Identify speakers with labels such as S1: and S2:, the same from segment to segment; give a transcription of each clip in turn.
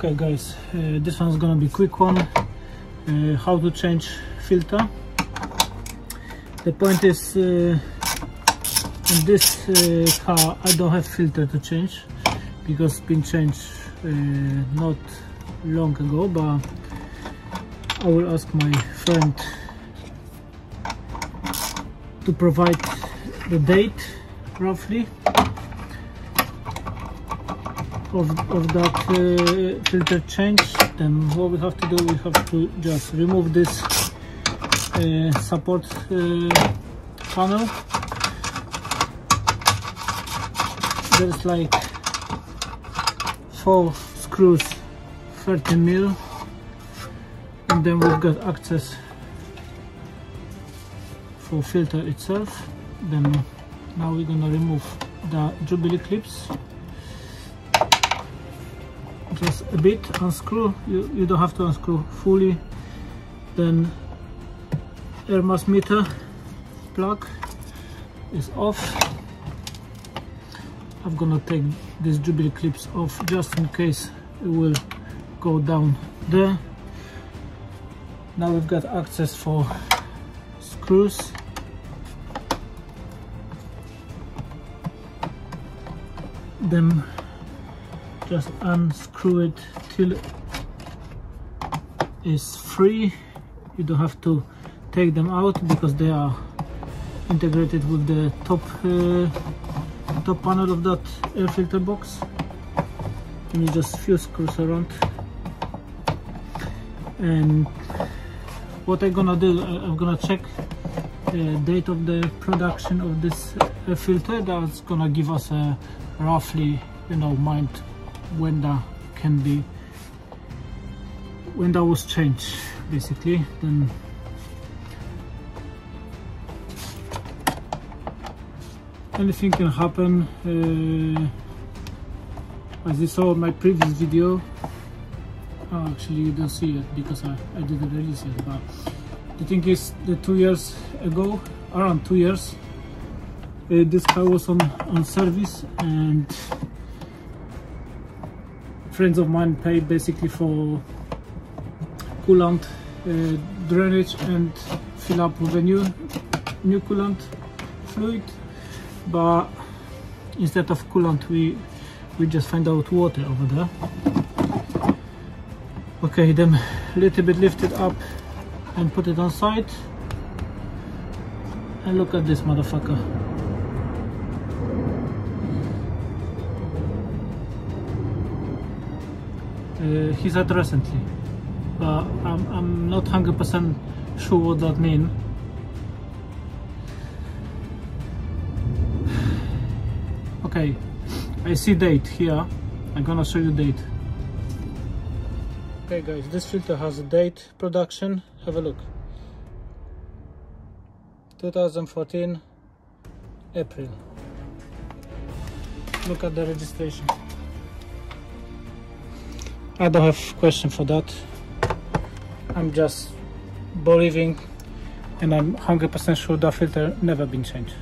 S1: Okay guys, this one's gonna be a quick one. How to change filter. The point is, in this car I don't have filter to change because it's been changed not long ago, but I will ask my friend to provide the date roughly of that filter change. Then what we have to do, we have to just remove this support panel. There's like 4 screws, 30 mil, and then we've got access for filter itself. Then now we're gonna remove the Jubilee clips, just a bit, unscrew. You don't have to unscrew fully. Then air mass meter plug is off. I'm gonna take these Jubilee clips off just in case it will go down there. Now we've got access for screws. Then just unscrew it till it's free. You don't have to take them out because they are integrated with the top panel of that air filter box. And you just few screws around. And what I'm gonna do, I'm gonna check the date of the production of this air filter. That's gonna give us a roughly, mind when that can be, when that was changed basically. Then anything can happen. As you saw in my previous video, actually you don't see it because I didn't release it, but the thing is, the 2 years ago, around 2 years, this car was on service, and friends of mine paid basically for coolant drainage and fill up with a new coolant fluid, but instead of coolant we just find out water over there. Okay, then a little bit lift it up and put it on side, and look at this motherfucker. He said recently, but I'm not 100% sure what that means. Okay, I see date here. I'm gonna show you date. Okay guys, this filter has a date production. Have a look. 2014 April. Look at the registration. I don't have question for that. I'm just believing, and I'm 100% sure that filter never been changed.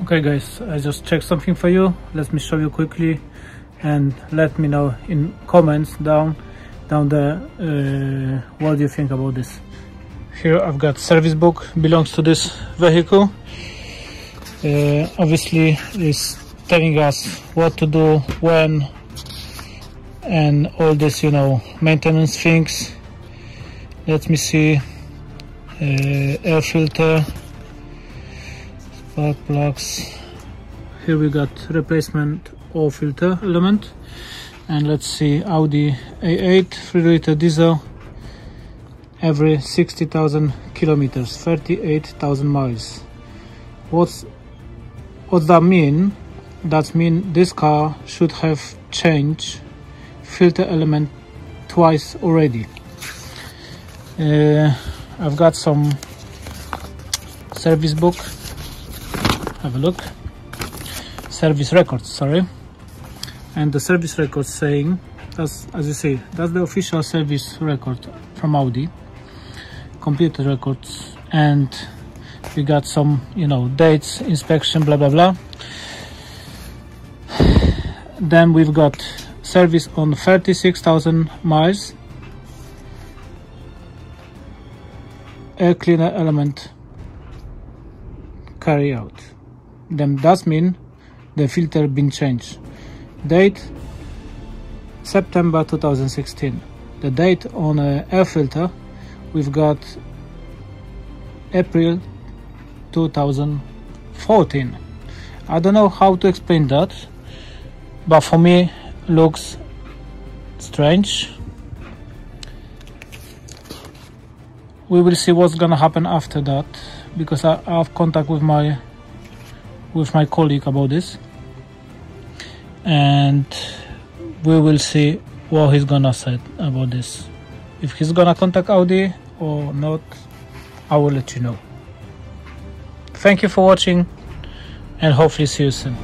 S1: Okay guys, I just checked something for you. Let me show you quickly, and let me know in comments down there what do you think about this. Here I've got service book, belongs to this vehicle. Obviously it's telling us what to do, when, and all this, maintenance things. Let me see. Air filter, spark plugs. Here we got replacement oil filter element. And let's see, Audi A8 3-liter diesel, every 60,000 kilometers, 38,000 miles. What's that mean? That means this car should have changed filter element twice already. I've got some service book. Have a look. Service records, sorry. And the service record saying, as you see, that's the official service record from Audi, computer records, and we got some, dates, inspection, blah blah blah. Then we've got service on 36,000 miles. Air cleaner element carry out. Then that means the filter been changed. Date September 2016. The date on air filter we've got April 2014. I don't know how to explain that, but for me looks strange. We will see what's gonna happen after that, because I have contact with my colleague about this, and we will see what he's gonna say about this. If he's gonna contact Audi or not, I will let you know. Thank you for watching, and hopefully see you soon.